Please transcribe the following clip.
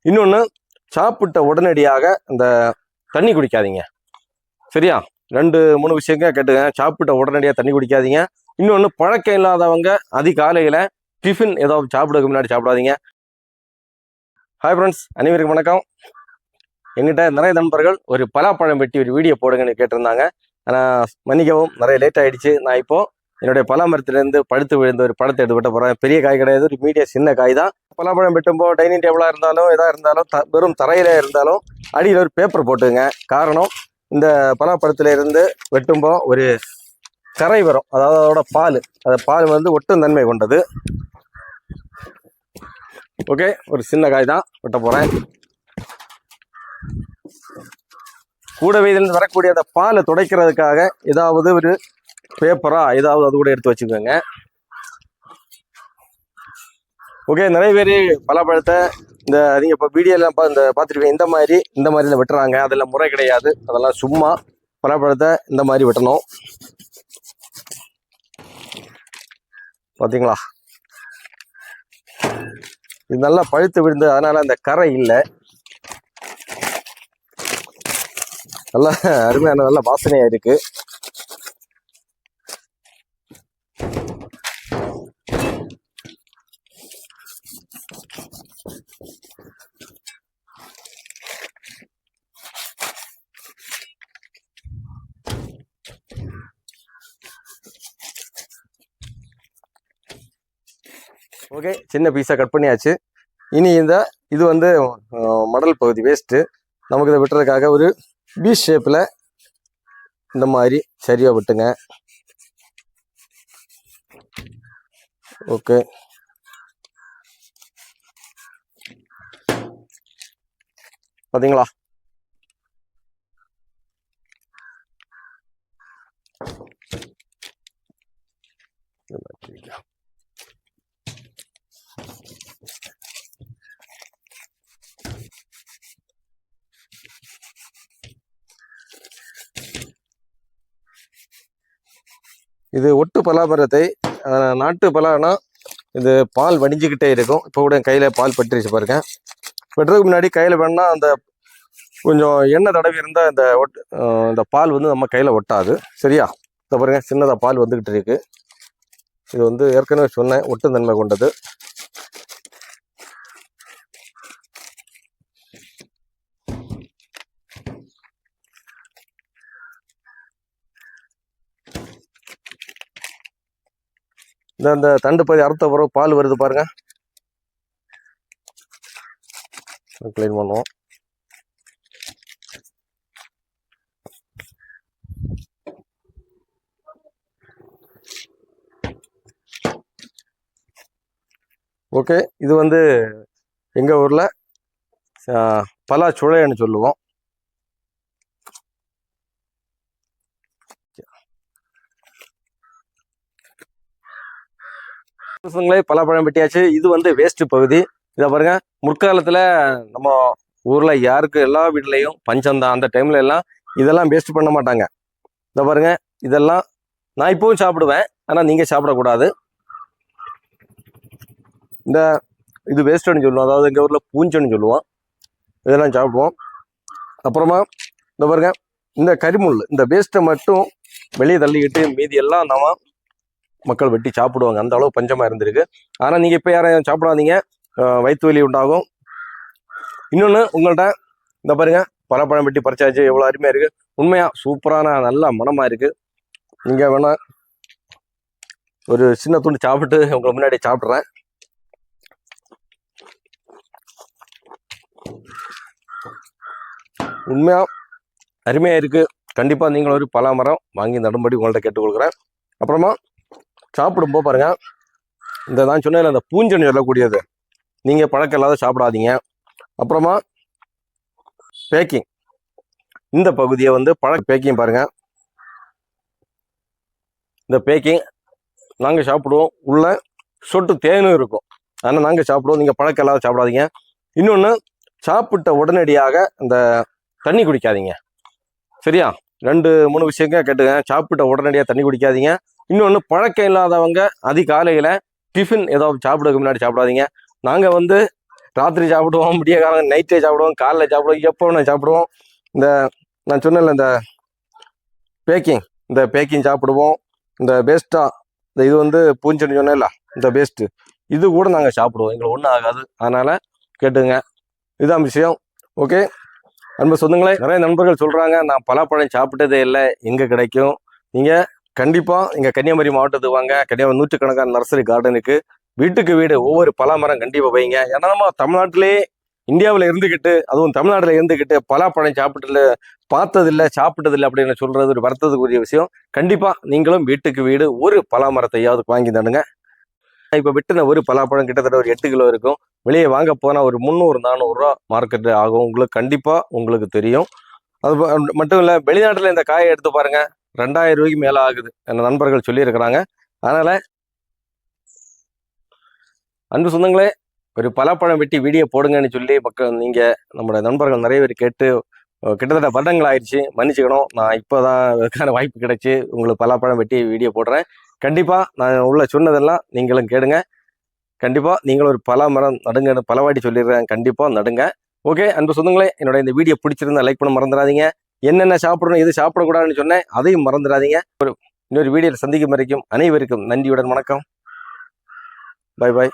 இன்னொன்று, சாப்பிட்ட உடனடியாக இந்த தண்ணி குடிக்காதீங்க. சரியா? 2-3 விஷயங்கள் கேட்டுங்க. சாப்பிட்ட உடனடியாக தண்ணி குடிக்காதீங்க. இன்னொன்று, பழக்கம் இல்லாதவங்க அதிகாலையில் டிஃபின் ஏதாவது சாப்பிடுறதுக்கு முன்னாடி சாப்பிடாதீங்க. ஹாய் ஃப்ரெண்ட்ஸ், அனைவருக்கும் வணக்கம். எங்கிட்ட நிறைய நண்பர்கள் ஒரு பலாப்பழம் வெட்டி ஒரு வீடியோ போடுங்கன்னு கேட்டிருந்தாங்க. ஆனால் மன்னிக்கவும், நிறைய லேட் ஆகிடுச்சு. நான் இப்போது என்னுடைய பலா மரத்துலேருந்து பழுத்து விழுந்த ஒரு பழத்தை எடுத்து வெட்ட போகிறேன். பெரிய காய் கிடையாது, ஒரு மீடியம் சின்ன காய் தான். பலாப்பழம் வெட்டும்போது டைனிங் டேபிளாக இருந்தாலும் எதாக இருந்தாலும் வெறும் தரையில் இருந்தாலும் அடியில் ஒரு பேப்பர் போட்டுங்க. காரணம், இந்த பலாப்பழத்திலிருந்து வெட்டும்போது ஒரு கரை வரும், அதாவது அதோட பால், அந்த பால் வந்து ஒட்டும் தன்மை கொண்டது. ஓகே, ஒரு சின்ன காய் தான் வெட்ட போகிறேன். கூடவே இதிலிருந்து வரக்கூடிய அந்த பாலை துடைக்கிறதுக்காக ஏதாவது ஒரு பேப்பரா ஏதாவது அது கூட எடுத்து வச்சுக்கோங்க. ஓகே, நிறைய பேர் பலாப்பழத்தை இந்த நீங்கள் இப்போ வீடியோலாம் இந்த பார்த்துருக்கீங்க, இந்த மாதிரிலாம் வெட்டுறாங்க. அதெல்லாம் முறை கிடையாது. அதெல்லாம் சும்மா பலாப்பழத்தை இந்த மாதிரி வெட்டணும். பார்த்தீங்களா, இது நல்லா பழுத்து விழுந்து, அதனால அந்த கரை இல்லை. நல்லா அருமையான நல்ல வாசனையா இருக்கு. ஓகே, சின்ன பீஸாக கட் பண்ணியாச்சு. இனி இது வந்து மடல் பகுதி வேஸ்ட்டு. நமக்கு இதை விட்டுறதுக்காக ஒரு பி ஷேப்பில் இந்த மாதிரி சரியாக விட்டுங்க. ஓகே, பார்த்தீங்களா, இது ஒட்டு பலாமரத்தை நாட்டு பலானா இது பால் வடிஞ்சிக்கிட்டே இருக்கும். இப்போ கூட கையில் பால் பட்டுருச்சு பாருங்க. வெட்டுறதுக்கு முன்னாடி கையில் வேணா அந்த கொஞ்சம் எண்ணெய் தடவி இருந்தால் இந்த பால் வந்து நம்ம கையில் ஒட்டாது. சரியா? இதை பாருங்க, சின்னதாக பால் வந்துக்கிட்டு இருக்கு. இது வந்து ஏற்கனவே சொன்னேன், ஒட்டு தன்மை கொண்டது. இந்த தண்டு பகுதி அறுத்த பிறகு பால் வருது பாருங்க. கிளீன் பண்ணுவோம். ஓகே, இது வந்து எங்கள் ஊரில் பலா சுளைன்னு சொல்லுவோம். பலாப்பழம் வெட்டியாச்சு. இது வந்து வேஸ்ட் பகுதி. இதை பாருங்க, முற்காலத்தில் நம்ம ஊரில் யாருக்கு எல்லா வீட்லேயும் பஞ்சம்தான். அந்த டைம்ல எல்லாம் இதெல்லாம் வேஸ்ட் பண்ண மாட்டாங்க. இதை பாருங்க, இதெல்லாம் நான் இப்பவும் சாப்பிடுவேன், ஆனால் நீங்கள் சாப்பிடக்கூடாது. இது வேஸ்ட்டுன்னு சொல்லுவோம், அதாவது எங்கள் ஊரில் பூஞ்சன்னு சொல்லுவோம். இதெல்லாம் சாப்பிடுவோம். அப்புறமா இந்த பாருங்க, இந்த கரிமுள், இந்த வேஸ்ட்டை மட்டும் வெளியே தள்ளிக்கிட்டு மீதி எல்லாம் நம்ம மக்கள் வெட்டி சாப்பிடுவாங்க. அந்த அளவு பஞ்சமாக இருந்திருக்கு. ஆனால் நீங்கள் இப்போ யாரையும் சாப்பிடாதீங்க, வயிற்று வலி உண்டாகும். இன்னொன்று, உங்கள்கிட்ட இந்த பாருங்க, பலாப்பழம் வெட்டி பறிச்சாச்சு. எவ்வளோ அருமையாக இருக்குது. உண்மையாக சூப்பரான நல்ல மனமாக இருக்குது. நீங்கள் வேணா ஒரு சின்ன துண்டு சாப்பிட்டு உங்களை முன்னாடி சாப்பிட்றேன். உண்மையாக அருமையாக இருக்குது. கண்டிப்பாக நீங்கள் ஒரு பலா மரம் வாங்கி நடும்படி உங்கள்கிட்ட கேட்டுக்கொள்கிறேன். அப்புறமா சாப்பிடும்போது பாருங்க, நான் சொன்னேன் அந்த பூஞ்சன்னு சொல்லக்கூடியது, நீங்கள் பழக்கம் இல்லாத சாப்பிடாதீங்க. அப்புறமா பேக்கிங், இந்த பகுதியை வந்து பேக்கிங் பாருங்க. இந்த பேக்கிங் நாங்கள் சாப்பிடுவோம். உள்ள சொட்டு தேனும் இருக்கும், ஆனால் நாங்கள் சாப்பிடுவோம். நீங்கள் பழக்கம் இல்லாத சாப்பிடாதீங்க. இன்னொன்று, சாப்பிட்ட உடனடியாக இந்த தண்ணி குடிக்காதீங்க. சரியா? 2-3 விஷயங்கள் கேட்டுங்க. சாப்பிட்ட உடனடியாக தண்ணி குடிக்காதீங்க. இன்னொன்று, பழக்கம் இல்லாதவங்க அதிகாலையில் டிஃபின் ஏதாவது சாப்பிடுறதுக்கு முன்னாடி சாப்பிடாதீங்க. நாங்கள் வந்து ராத்திரி சாப்பிடுவோம், விடிய காலம் நைட்டே சாப்பிடுவோம், காலைல சாப்பிடுவோம், எப்போ வேணா சாப்பிடுவோம். இந்த நான் சொன்னேன்ல இந்த பேக்கிங் சாப்பிடுவோம். இந்த பேஸ்டா இந்த இது வந்து பூஞ்செடி சொன்னேன்ல இந்த பேஸ்ட்டு இது கூட நாங்கள் சாப்பிடுவோம். எங்களுக்கு ஒன்றும் ஆகாது. அதனால கேட்டுங்க, இதுதான் விஷயம். ஓகே அன்பு சொந்தங்களே, நிறைய நண்பர்கள் சொல்றாங்க நான் பலாப்பழம் சாப்பிட்டதே இல்லை, எங்க கிடைக்கும்? நீங்க கண்டிப்பா இங்க கன்னியாகுமரி மாவட்டத்துக்கு வாங்க. கன்னியாகுமரி நூற்றுக்கணக்கான நர்சரி கார்டனுக்கு வீட்டுக்கு வீடு ஒவ்வொரு பலாமரம் கண்டிப்பா வைங்க. ஏன்னா நம்ம தமிழ்நாட்டிலே இந்தியாவில் இருந்துக்கிட்டு அதுவும் தமிழ்நாட்டில் இருந்துக்கிட்டு பலாப்பழம் பார்த்ததில்லை சாப்பிட்டதில்லை அப்படின்னு சொல்றது ஒரு வருத்தத்துக்குரிய விஷயம். கண்டிப்பா நீங்களும் வீட்டுக்கு வீடு ஒரு பலாமரத்தையாவது வாங்கி தடுங்க. இப்போ வெட்டின ஒரு பலாப்பழம் கிட்டத்தட்ட ஒரு 8 கிலோ இருக்கும். வெளியே வாங்க போனால் ஒரு 300-400 ரூபா மார்க்கெட் ஆகும். உங்களுக்கு கண்டிப்பா உங்களுக்கு தெரியும். அது மட்டும் இல்லை, வெளிநாட்டில் இந்த காயை எடுத்து பாருங்க, 2000 ரூபாய்க்கு மேலே ஆகுது. என் நண்பர்கள் சொல்லியிருக்கிறாங்க. அதனால அன்பு சொந்தங்களே, ஒரு பலாப்பழம் வெட்டி வீடியோ போடுங்கன்னு சொல்லி நீங்கள் நம்மளோட நண்பர்கள் நிறைய பேர் கேட்டு கிட்டத்தட்ட வருடங்கள் ஆயிடுச்சு. மன்னிச்சுக்கணும், நான் இப்போ தான் அதுக்கான வாய்ப்பு கிடைச்சி உங்களுக்கு பலாப்பழம் வெட்டி வீடியோ போடுறேன். கண்டிப்பாக நான் உள்ள சொன்னதெல்லாம் நீங்களும் கேளுங்க. கண்டிப்பாக நீங்களும் ஒரு பலாமரம் நடுங்கன்னு பலவாட்டி சொல்லிடுறேன். கண்டிப்பாக நடுங்க. ஓகே அன்பு சொந்தங்களே, என்னோட இந்த வீடியோ பிடிச்சிருந்தா லைக் பண்ண மறந்துடாதீங்க. என்னென்ன சாப்பிடணும் எது சாப்பிடக்கூடாதுன்னு சொன்னேன் அதையும் மறந்துடாதீங்க. இன்னொரு வீடியோவில் சந்திக்கும் வரைக்கும் அனைவருக்கும் நன்றியுடன் வணக்கம். Bye bye.